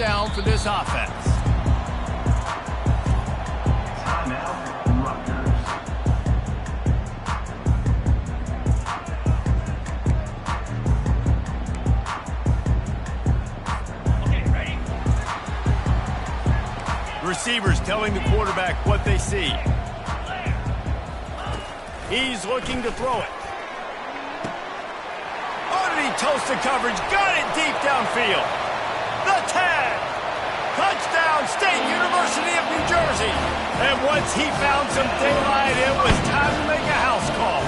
down for this offense. Timeout, Rutgers. Okay, ready? Receivers telling the quarterback what they see. He's looking to throw it. Oh, did he toast the coverage? Got it deep downfield. The tag. Touchdown, State University of New Jersey. And once he found some daylight, it was time to make a house call.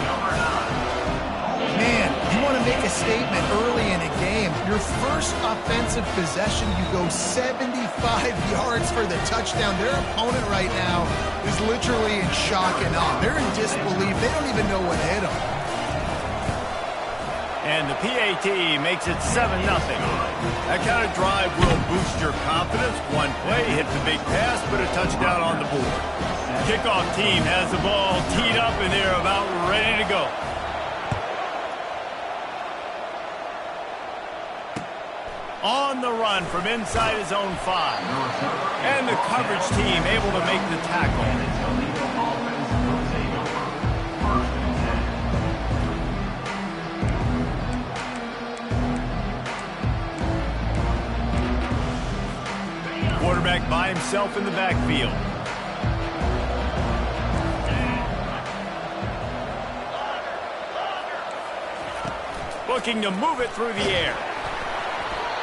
Man, you want to make a statement early in a game. Your first offensive possession, you go 75 yards for the touchdown. Their opponent right now is literally in shock and awe. They're in disbelief. They don't even know what hit them. And the PAT makes it 7-0. That kind of drive will boost your confidence. One play, hit the big pass, put a touchdown on the board. Kickoff team has the ball teed up, and they're about ready to go. On the run from inside his own 5. And the coverage team able to make the tackle. Quarterback by himself in the backfield. Looking to move it through the air.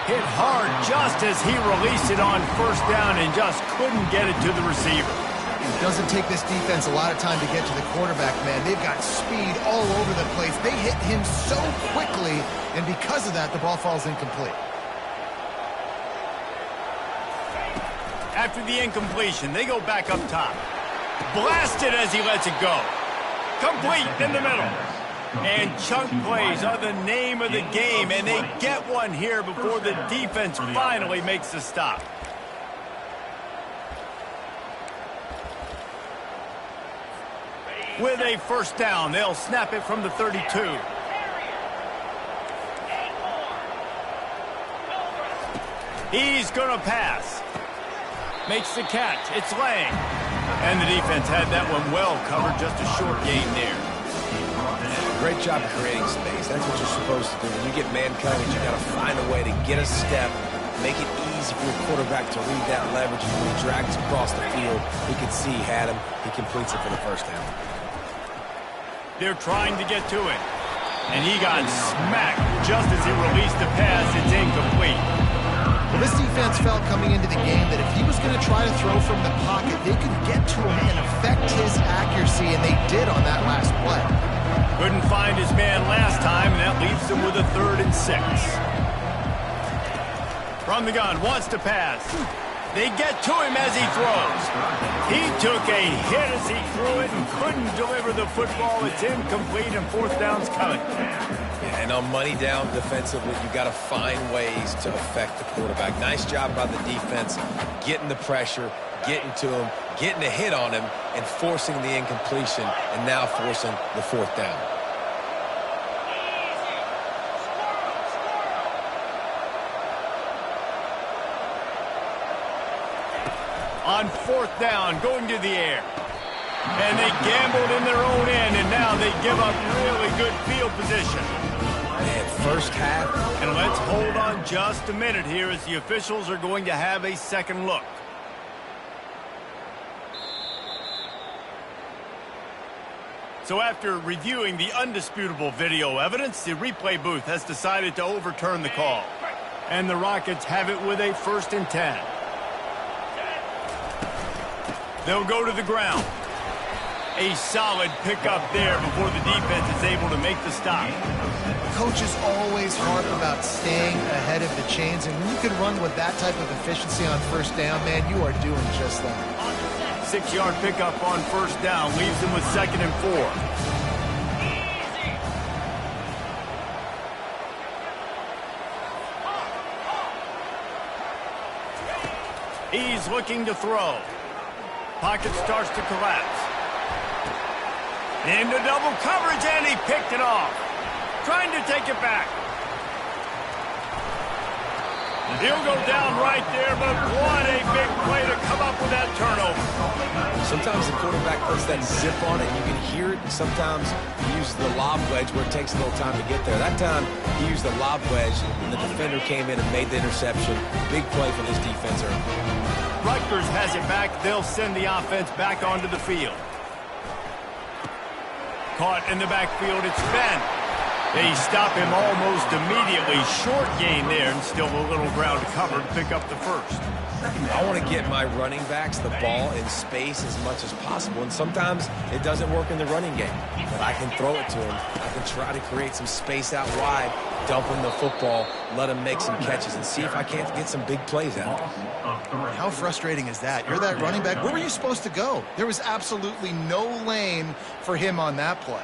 Hit hard just as he released it on first down and just couldn't get it to the receiver. It doesn't take this defense a lot of time to get to the quarterback, man. They've got speed all over the place. They hit him so quickly, and because of that, the ball falls incomplete. After the incompletion, they go back up top. Blasted as he lets it go. Complete in the middle. And chunk plays are the name of the game, and they get one here before the defense finally makes the stop. With a first down, they'll snap it from the 32. He's going to pass. Makes the catch. It's Lang. And the defense had that one well covered. Just a short gain there. Great job creating space. That's what you're supposed to do. When you get man coverage, you got to find a way to get a step, make it easy for your quarterback to read that leverage. And when he drags across the field, he can see he had him. He completes it for the first down. They're trying to get to it. And he got smacked just as he released the pass. It's incomplete. Well, this defense felt coming into the game that if he was going to try to throw from the pocket, they could get to him and affect his accuracy, and they did on that last play. Couldn't find his man last time, and that leaves them with a 3rd and 6. From the gun, wants to pass. They get to him as he throws. He took a hit as he threw it and couldn't deliver the football. It's incomplete, and 4th down's coming. And on money down defensively, you got to find ways to affect the quarterback. Nice job by the defense, getting the pressure, getting to him, getting a hit on him, and forcing the incompletion, and now forcing the 4th down. On 4th down, going to the air. And they gambled in their own end, and now they give up really good field position. Man, first half. And let's hold on just a minute here as the officials are going to have a second look. So after reviewing the undisputable video evidence, the replay booth has decided to overturn the call. And the Rockets have it with a 1st and 10. They'll go to the ground. A solid pickup there before the defense is able to make the stop. Coach is always hard about staying ahead of the chains, and when you can run with that type of efficiency on 1st down, man, you are doing just that. 6-yard pickup on 1st down leaves them with 2nd and 4. He's looking to throw. Pocket starts to collapse. Into double coverage, and he picked it off. Trying to take it back. He'll go down right there, but what a big play to come up with that turnover. Sometimes the quarterback puts that zip on it. You can hear it. Sometimes he uses the lob wedge where it takes a little time to get there. That time he used the lob wedge, and the defender came in and made the interception. Big play for this defense early. Rutgers has it back. They'll send the offense back onto the field. Caught in the backfield, it's Ben. They stop him almost immediately. Short gain there, and still a little ground to cover to pick up the first. I want to get my running backs the ball in space as much as possible, and sometimes it doesn't work in the running game. But I can throw it to him. I can try to create some space out wide, dump him the football, let him make some catches, and see if I can't get some big plays out of him. How frustrating is that? You're that running back. Where were you supposed to go? There was absolutely no lane for him on that play.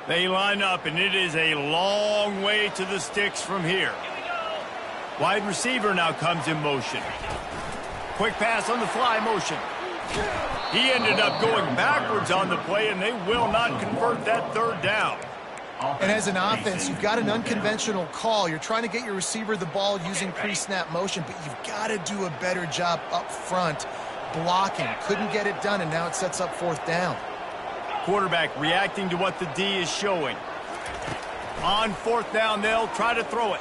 They line up, and it is a long way to the sticks from here. Wide receiver now comes in motion. Quick pass on the fly motion. He ended up going backwards on the play, and they will not convert that third down. And as an offense, you've got an unconventional call. You're trying to get your receiver the ball using pre-snap motion, but you've got to do a better job up front blocking. Couldn't get it done, and now it sets up fourth down. Quarterback reacting to what the D is showing. On fourth down, they'll try to throw it.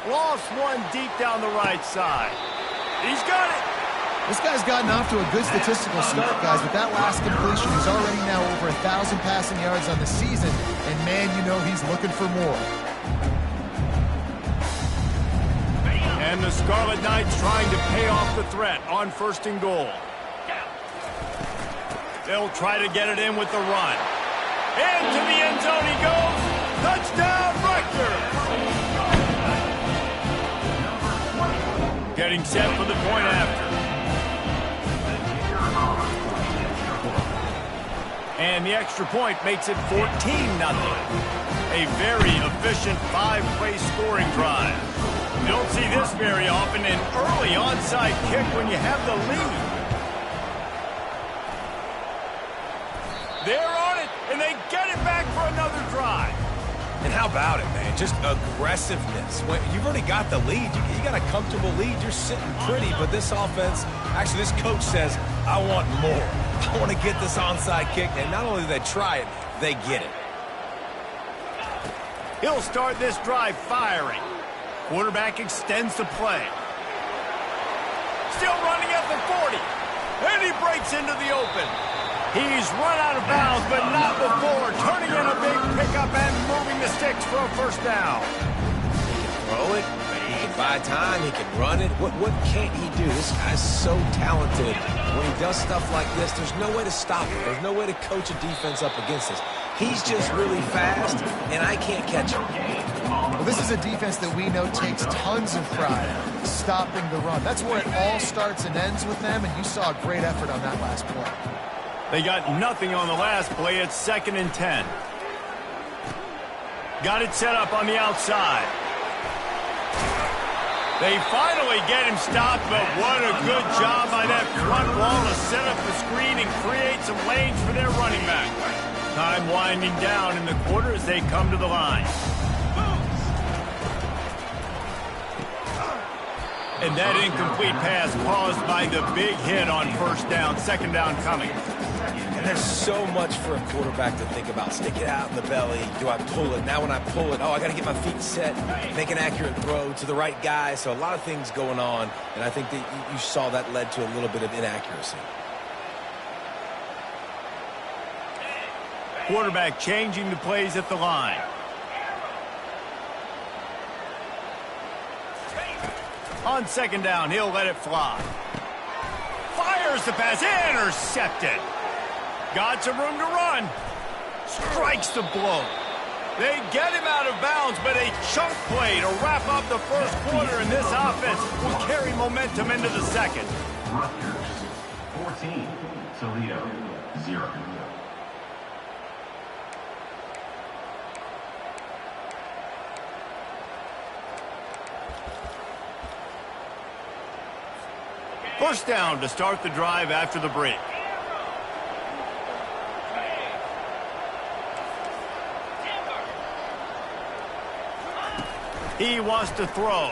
Lost one deep down the right side. He's got it. This guy's gotten off to a good statistical start, guys. With that last completion, he's already now over 1,000 passing yards on the season. And, man, you know he's looking for more. And the Scarlet Knights trying to pay off the threat on first and goal. They'll try to get it in with the run. Into the end zone he goes. Touchdown, Rutgers! Getting set for the point after. And the extra point makes it 14-0. A very efficient five-play scoring drive. You don't see this very often, an early onside kick when you have the lead. They're on it, and they get it back for another drive. And how about it, man? Just aggressiveness. When you've already got the lead. You got a comfortable lead. You're sitting pretty, but this offense, actually this coach says, I want more. I want to get this onside kick. And not only do they try it, they get it. He'll start this drive firing. Quarterback extends the play. Still running at the 40. And he breaks into the open. He's run out of bounds, but not before turning in a big pickup and moving the sticks for a first down. He can throw it. He can buy time. He can run it. What can't he do? This guy's so talented. When he does stuff like this, there's no way to stop him. There's no way to coach a defense up against this. He's just really fast, and I can't catch him. Well, this is a defense that we know takes tons of pride stopping the run. That's where it all starts and ends with them, and you saw a great effort on that last play. They got nothing on the last play. It's 2nd and 10. Got it set up on the outside. They finally get him stopped, but what a good job by that front wall to set up the screen and create some lanes for their running back. Time winding down in the quarter as they come to the line. And that incomplete pass caused by the big hit on first down, second down coming. And there's so much for a quarterback to think about. Stick it out in the belly. Do I pull it? Now when I pull it, I got to get my feet set, make an accurate throw to the right guy. So a lot of things going on, and I think that you saw that led to a little bit of inaccuracy. Quarterback changing the plays at the line. On second down, he'll let it fly. Fires the pass, intercepted. Got some room to run. Strikes the blow. They get him out of bounds, but a chunk play to wrap up the first quarter, and this offense will carry momentum into the second. Rutgers 14, Toledo 0. First down to start the drive after the break. He wants to throw.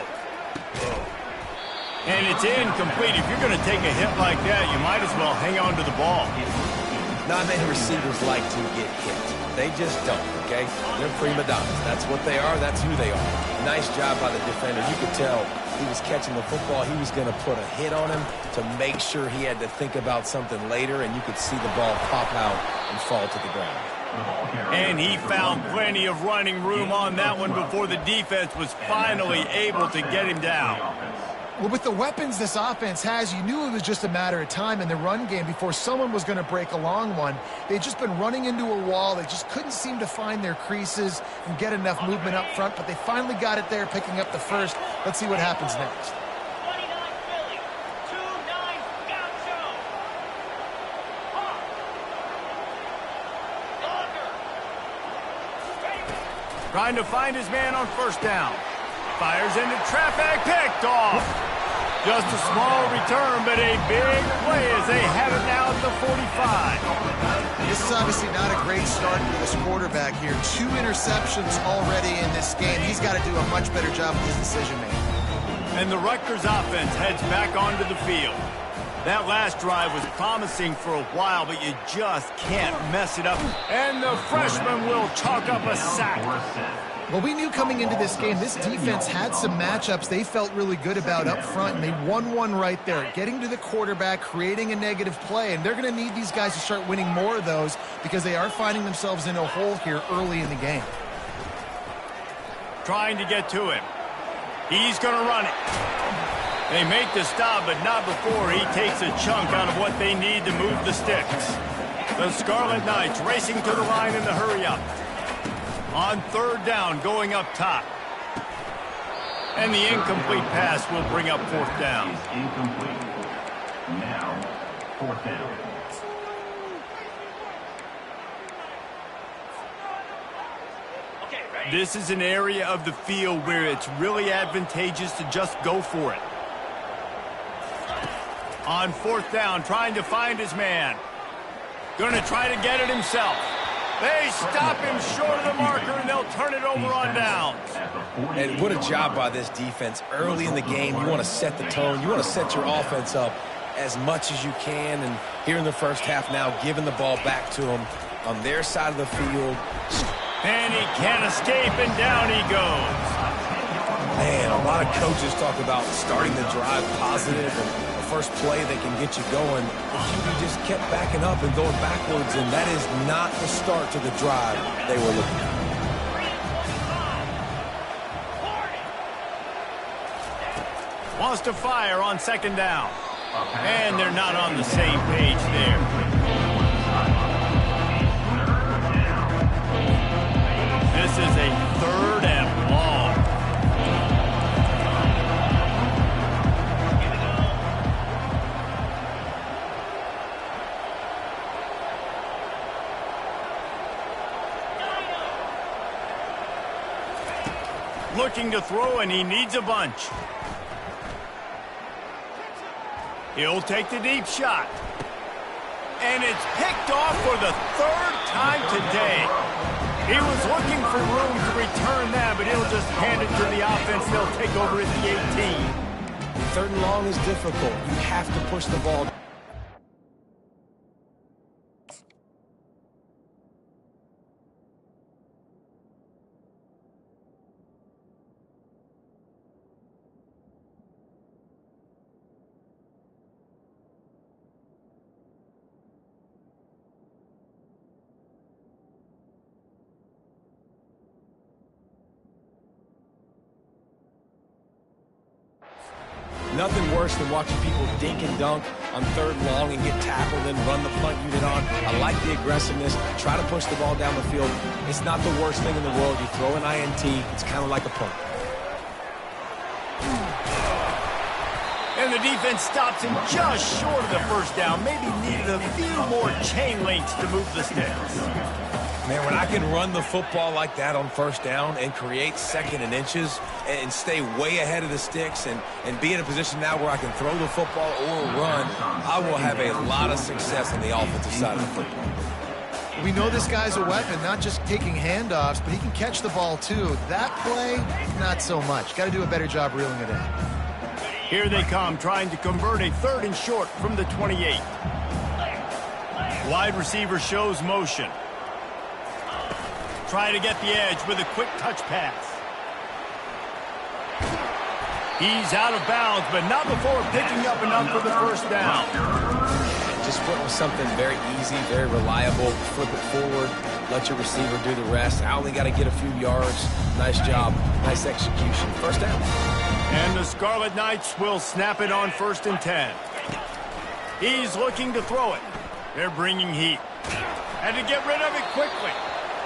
And it's incomplete. If you're going to take a hit like that, you might as well hang on to the ball. Not many receivers like to get hit. They just don't, okay? They're prima donnas. That's what they are. That's who they are. Nice job by the defender. You could tell he was catching the football. He was going to put a hit on him to make sure he had to think about something later, and you could see the ball pop out and fall to the ground. And he found plenty of running room on that one before the defense was finally able to get him down. Well, with the weapons this offense has, you knew it was just a matter of time in the run game before someone was going to break a long one. They'd just been running into a wall. They just couldn't seem to find their creases and get enough movement up front, but they finally got it there, picking up the first. Let's see what happens next. Trying to find his man on first down. Fires into traffic, picked off. Just a small return, but a big play as they have it now at the 45. This is obviously not a great start for this quarterback here. 2 interceptions already in this game. He's got to do a much better job with his decision-making. And the Rutgers offense heads back onto the field. That last drive was promising for a while, but you just can't mess it up. And the freshman will chalk up a sack. Well, we knew coming into this game, this defense had some matchups they felt really good about up front, and they won one right there, getting to the quarterback, creating a negative play, and they're going to need these guys to start winning more of those because they are finding themselves in a hole here early in the game. Trying to get to him. He's going to run it. They make the stop, but not before he takes a chunk out of what they need to move the sticks. The Scarlet Knights racing to the line in the hurry-up. On third down, going up top. And the incomplete pass will bring up fourth down. Incomplete. Now, fourth down. This is an area of the field where it's really advantageous to just go for it. On fourth down, trying to find his man. Going to try to get it himself. They stop him short of the marker, and they'll turn it over on downs. And what a job by this defense. Early in the game, you want to set the tone. You want to set your offense up as much as you can. And here in the first half now, giving the ball back to them on their side of the field. And he can't escape, and down he goes. Man, a lot of coaches talk about starting the drive positive and the first play that can get you going. The QB just kept backing up and going backwards, and that is not the start to the drive they were looking for. Wants to fire on second down. And they're not on the same page there. This is a third and long. Looking to throw, and he needs a bunch. He'll take the deep shot. And it's picked off for the third time today. He was looking for room to return that, but he'll just hand it to the offense. They'll take over at the 18. Third and long is difficult. You have to push the ball. Nothing worse than watching people dink and dunk on third and long and get tackled and run the punt unit on. I like the aggressiveness. Try to push the ball down the field. It's not the worst thing in the world. You throw an INT, it's kind of like a punt. And the defense stops him just short of the first down. Maybe needed a few more chain links to move the sticks. Man, when I can run the football like that on first down and create second and inches and stay way ahead of the sticks and be in a position now where I can throw the football or run, I will have a lot of success on the offensive side of the football. We know this guy's a weapon, not just taking handoffs, but he can catch the ball too. That play, not so much. Got to do a better job reeling it in. Here they come, trying to convert a 3rd and short from the 28. Wide receiver shows motion. Try to get the edge with a quick touch pass. He's out of bounds, but not before picking up enough for the first down. Just went with something very easy, very reliable. Flip it forward, let your receiver do the rest. I only got to get a few yards. Nice job, nice execution. First down. And the Scarlet Knights will snap it on 1st and 10. He's looking to throw it. They're bringing heat. Had to get rid of it quickly.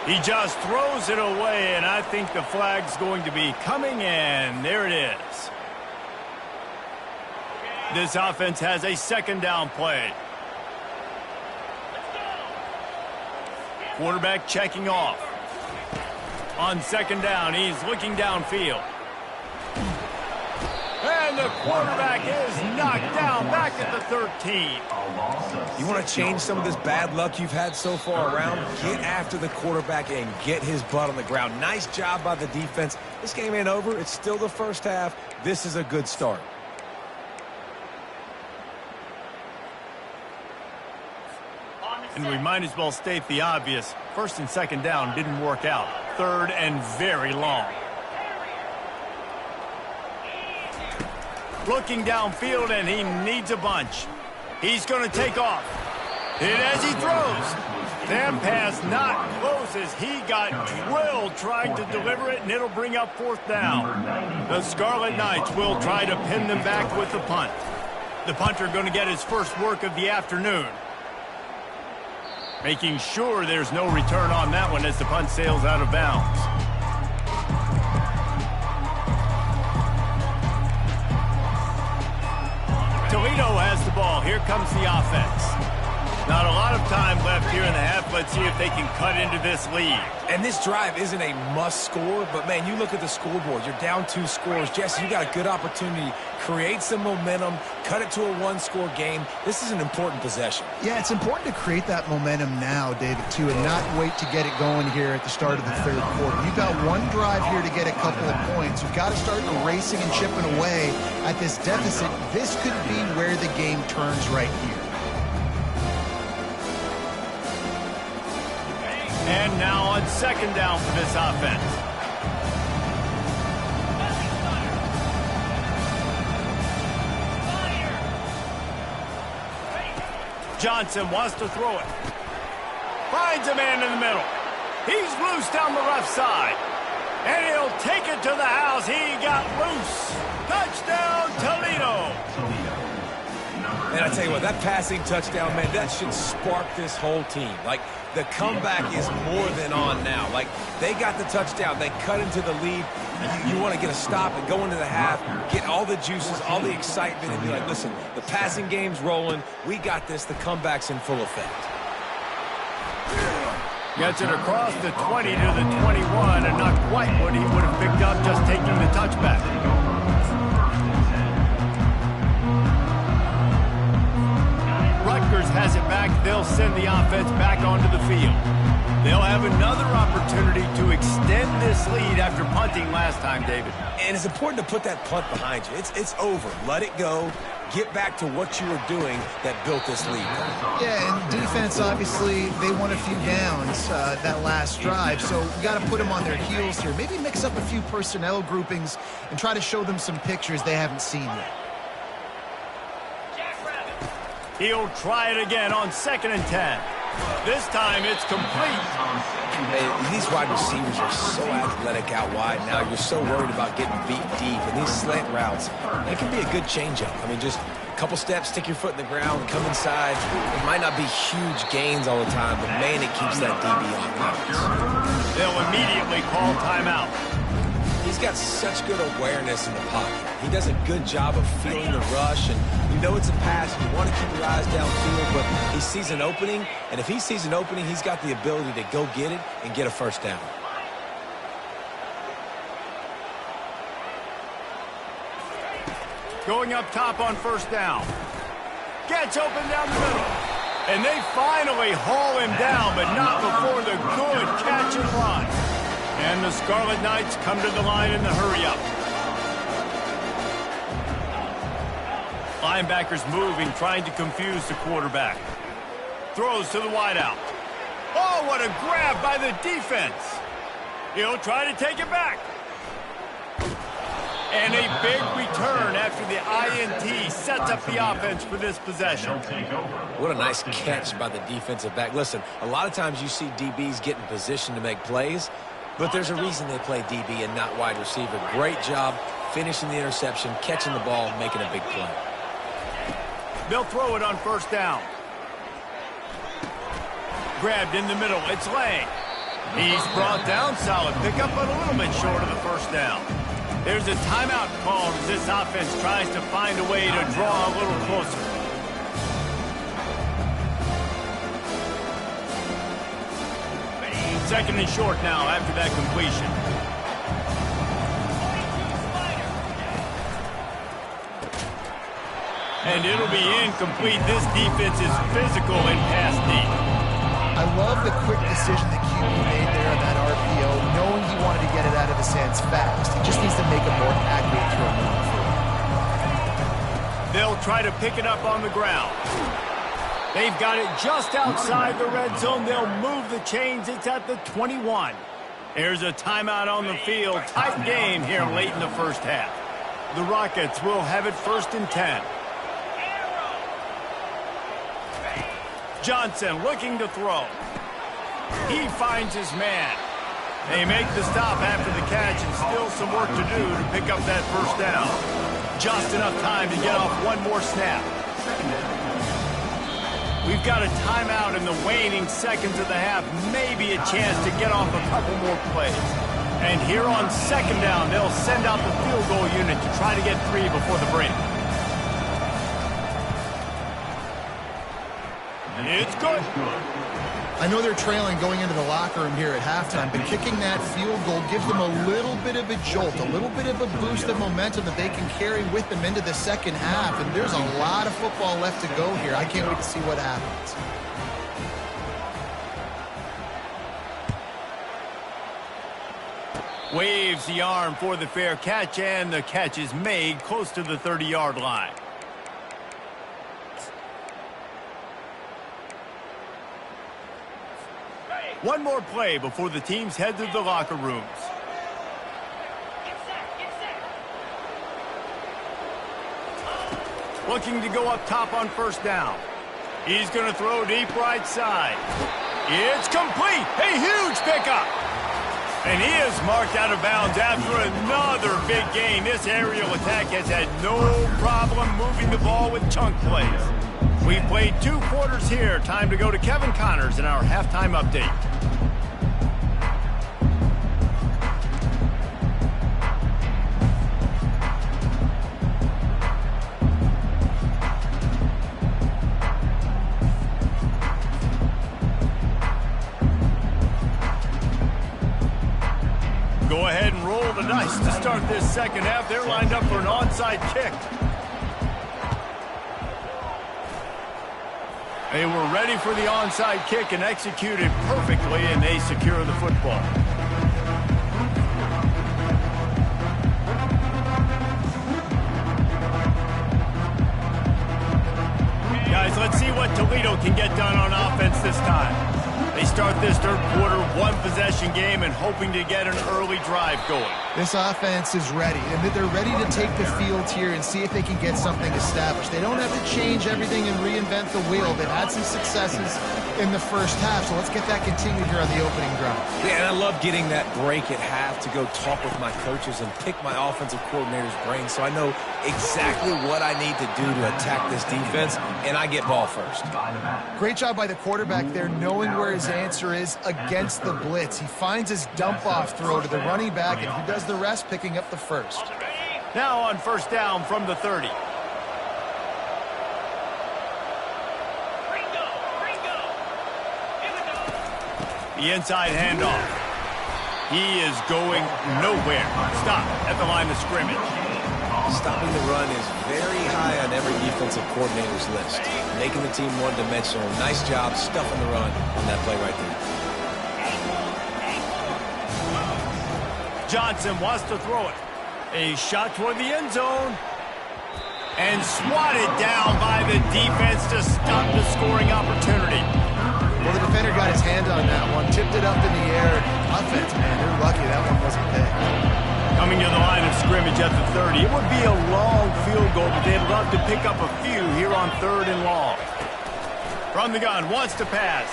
He just throws it away, and I think the flag's going to be coming, and there it is. This offense has a 2nd down play. Quarterback checking off. On 2nd down, he's looking downfield. And the quarterback is knocked down back at the 13. You want to change some of this bad luck you've had so far around? Get after the quarterback and get his butt on the ground. Nice job by the defense. This game ain't over. It's still the first half. This is a good start. And we might as well state the obvious. 1st and 2nd down didn't work out. 3rd and very long. Looking downfield, and he needs a bunch. He's going to take off. Hit as he throws. That pass not close as he got drilled trying to deliver it, and it'll bring up 4th down. The Scarlet Knights will try to pin them back with the punt. The punter going to get his first work of the afternoon. Making sure there's no return on that one as the punt sails out of bounds. Toledo has the ball. Here comes the offense. Not a lot of time left here in the half. Let's see if they can cut into this lead. And this drive isn't a must score, but man, you look at the scoreboard. You're down 2 scores. Jesse, you got a good opportunity. Create some momentum. Cut it to a 1-score game. This is an important possession. Yeah, it's important to create that momentum now, David, too, and not wait to get it going here at the start of the 3rd quarter. You've got one drive here to get a couple of points. You've got to start erasing and chipping away at this deficit. This could be where the game turns right here. And now on 2nd down for this offense. Johnson wants to throw it. Finds a man in the middle. He's loose down the left side. And he'll take it to the house. He got loose. Touchdown, Toledo. And I tell you what, that passing touchdown, man, that should spark this whole team. Like, the comeback is more than on now. Like, they got the touchdown. They cut into the lead. You want to get a stop and go into the half, get all the juices, all the excitement, and be like, listen, the passing game's rolling. We got this. The comeback's in full effect. Gets it across the 20 to the 21, and not quite what he would have picked up just taking the touchback. Rutgers has it back. They'll send the offense back onto the field. They'll have another opportunity to extend this lead after punting last time, David. And it's important to put that punt behind you. It's over. Let it go. Get back to what you were doing that built this lead. Yeah, and defense, obviously, they won a few downs that last drive, so you got to put them on their heels here. Maybe mix up a few personnel groupings and try to show them some pictures they haven't seen yet. He'll try it again on 2nd and 10. This time it's complete. Hey, these wide receivers are so athletic out wide now. You're so worried about getting beat deep. And these slant routes, it can be a good changeup. I mean, just a couple steps, stick your foot in the ground, come inside. It might not be huge gains all the time, but man, it keeps that DB off balance. They'll immediately call timeout. He's got such good awareness in the pocket. He does a good job of feeling the rush, and you know it's a pass, and you want to keep your eyes downfield, but he sees an opening, and if he sees an opening, he's got the ability to go get it and get a first down. Going up top on 1st down. Gets open down the middle. And they finally haul him down, but not before the good catch and run. And the Scarlet Knights come to the line in the hurry-up. Linebackers moving, trying to confuse the quarterback. Throws to the wideout. Oh, what a grab by the defense. He'll try to take it back. And a big return after the INT sets up the offense for this possession. What a nice catch by the defensive back. Listen, a lot of times you see DBs get in position to make plays, but there's a reason they play DB and not wide receiver. Great job finishing the interception, catching the ball, making a big play. They'll throw it on first down. Grabbed in the middle. It's Lang. He's brought down. Solid pickup, but a little bit short of the first down. There's a timeout called as this offense tries to find a way to draw a little closer. Second and short now after that completion. And it'll be incomplete. This defense is physical and pass deep. I love the quick decision that QB made there on that RPO, knowing he wanted to get it out of his hands fast. He just needs to make a more accurate throw moving forward. They'll try to pick it up on the ground. They've got it just outside the red zone. They'll move the chains. It's at the 21. There's a timeout on the field. Tight game here late in the first half. The Rockets will have it 1st and 10. Johnson looking to throw. He finds his man. They make the stop after the catch and still some work to do to pick up that first down. Just enough time to get off one more snap. We've got a timeout in the waning seconds of the half. Maybe a chance to get off a couple more plays. And here on second down, they'll send out the field goal unit to try to get 3 before the break. It's good. I know they're trailing going into the locker room here at halftime, but kicking that field goal gives them a little bit of a jolt, a little bit of a boost of momentum that they can carry with them into the second half. And there's a lot of football left to go here. I can't wait to see what happens. Waves the arm for the fair catch, and the catch is made close to the 30-yard line. One more play before the teams head to the locker rooms. Looking to go up top on first down. He's going to throw deep right side. It's complete. A huge pickup. And he is marked out of bounds after another big gain. This aerial attack has had no problem moving the ball with chunk plays. We've played 2 quarters here. Time to go to Kevin Connors in our halftime update. Go ahead and roll the dice to start this second half. They're lined up for an onside kick. They were ready for the onside kick and executed perfectly, and they secure the football. Guys, let's see what Toledo can get done on offense this time. They start this third quarter, 1-possession game, and hoping to get an early drive going. This offense is ready, and they're ready to take the field here and see if they can get something established. They don't have to change everything and reinvent the wheel. They've had some successes in the first half, so let's get that continued here on the opening drive. Yeah, and I love getting that break at half to go talk with my coaches and pick my offensive coordinator's brain so I know exactly what I need to do to attack this defense, and I get ball first. Great job by the quarterback there, knowing where his answer is against the blitz. He finds his dump-off throw to the running back, and he does the rest, picking up the first. Now on first down from the 30. The inside handoff. He is going nowhere. Stop at the line of scrimmage. Stopping the run is very high on every defensive coordinator's list. Making the team one-dimensional. Nice job stuffing the run on that play right there. Johnson wants to throw it. A shot toward the end zone. And swatted down by the defense to stop the scoring opportunity. Well, the defender got his hand on that one, tipped it up in the air. Offense, man, they're lucky that one wasn't picked. Coming to the line of scrimmage at the 30. It would be a long field goal, but they'd love to pick up a few here on 3rd and long. From the gun, wants to pass.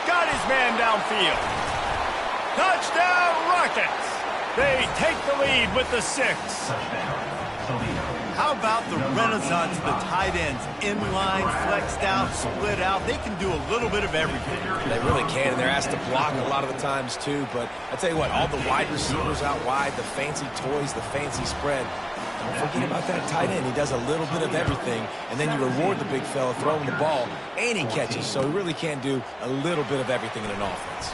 Got his man downfield. Touchdown, Rockets! They take the lead with the 6. How about the renaissance of the tight ends? Inline, flexed out, split out. They can do a little bit of everything. They really can, and they're asked to block a lot of the times, too. But I tell you what, all the wide receivers out wide, the fancy toys, the fancy spread. Don't forget about that tight end. He does a little bit of everything, and then you reward the big fella throwing the ball, and he catches. So he really can do a little bit of everything in an offense.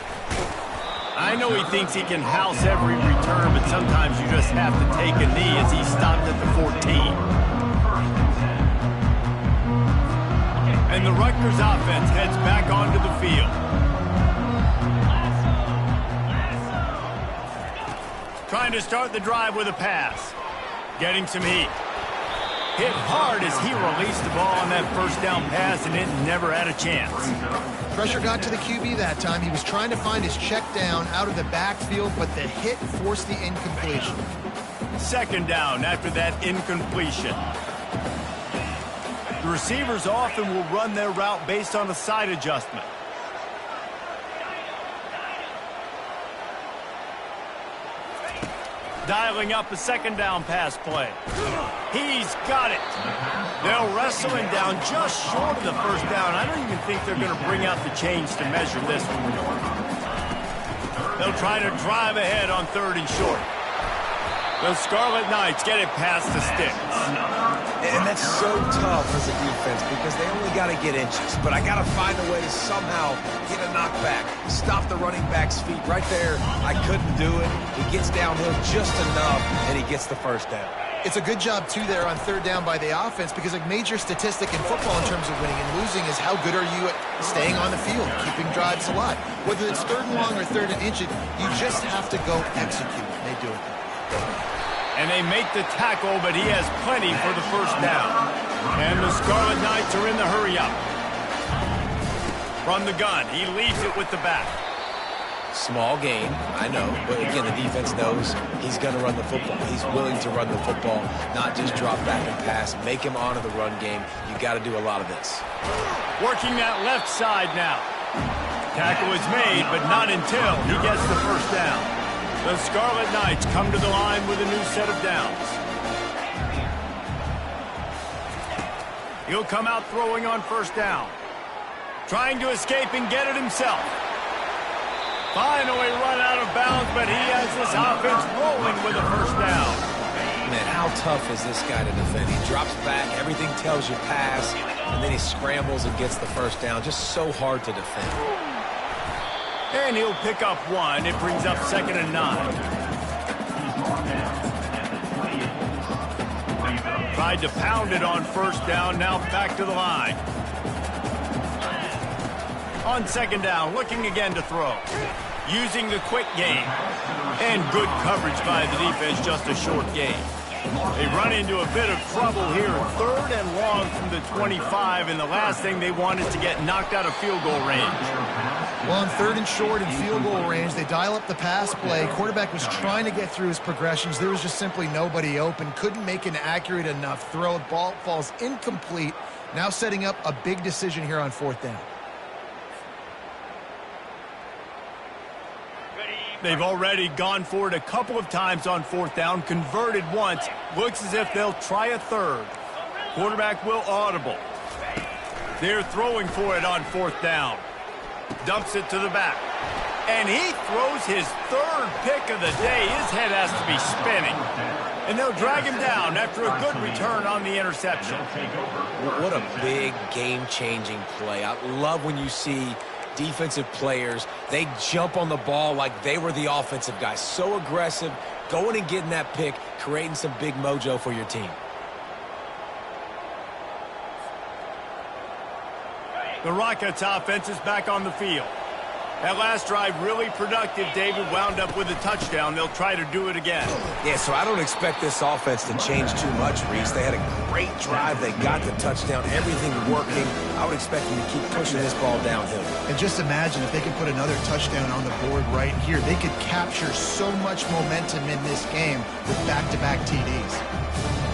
I know he thinks he can house every return, but sometimes you just have to take a knee as he stopped at the 14. And the Rutgers offense heads back onto the field. Trying to start the drive with a pass. Getting some heat. Hit hard as he released the ball on that first down pass, and it never had a chance. Pressure got to the QB that time. He was trying to find his check down out of the backfield, but the hit forced the incompletion. 2nd down after that incompletion. The receivers often will run their route based on a side adjustment. Dialing up a 2nd down pass play. He's got it. They'll wrestle him down just short of the 1st down. I don't even think they're going to bring out the chains to measure this one. They'll try to drive ahead on 3rd and short. The Scarlet Knights get it past the sticks. And that's so tough as a defense because they only got to get inches. But I got to find a way to somehow get a knockback, stop the running back's feet right there. I couldn't do it. He gets downhill just enough, and he gets the 1st down. It's a good job, too, there on 3rd down by the offense because a major statistic in football in terms of winning and losing is how good are you at staying on the field, keeping drives alive. Whether it's 3rd and long or 3rd and inches, you just have to go execute. They do it. And they make the tackle, but he has plenty for the 1st down. And the Scarlet Knights are in the hurry-up. From the gun, he leaves it with the back. Small gain, I know, but again, the defense knows he's going to run the football. He's willing to run the football, not just drop back and pass, make him honor the run game. You got to do a lot of this. Working that left side now. Tackle is made, but not until he gets the 1st down. The Scarlet Knights come to the line with a new set of downs. He'll come out throwing on 1st down. Trying to escape and get it himself. Finally run out of bounds, but he has this offense rolling with a 1st down. Man, how tough is this guy to defend? He drops back, everything tells you pass, and then he scrambles and gets the 1st down. Just so hard to defend. And he'll pick up 1. It brings up 2nd and 9. Tried to pound it on 1st down, now back to the line. On 2nd down, looking again to throw. Using the quick game. And good coverage by the defense, just a short gain. They run into a bit of trouble here. 3rd and long from the 25, and the last thing they want is to get knocked out of field goal range. Well, on 3rd and short and field goal range, they dial up the pass play. Quarterback was trying to get through his progressions. There was just simply nobody open. Couldn't make an accurate enough throw. The ball falls incomplete. Now setting up a big decision here on 4th down. They've already gone for it a couple of times on 4th down, converted once. Looks as if they'll try a 3rd. Quarterback will audible. They're throwing for it on 4th down. Dumps it to the back. And he throws his 3rd pick of the day. His head has to be spinning. And they'll drag him down after a good return on the interception. What a big game-changing play. I love when you see defensive players. They jump on the ball like they were the offensive guys. So aggressive, going and getting that pick, creating some big mojo for your team. The Rockets offense is back on the field. That last drive really productive. David wound up with a touchdown. They'll try to do it again. Yeah, so I don't expect this offense to change too much, Reese. They had a great drive. They got the touchdown. Everything working. I would expect them to keep pushing this ball downhill. And just imagine if they could put another touchdown on the board right here. They could capture so much momentum in this game with back-to-back TDs.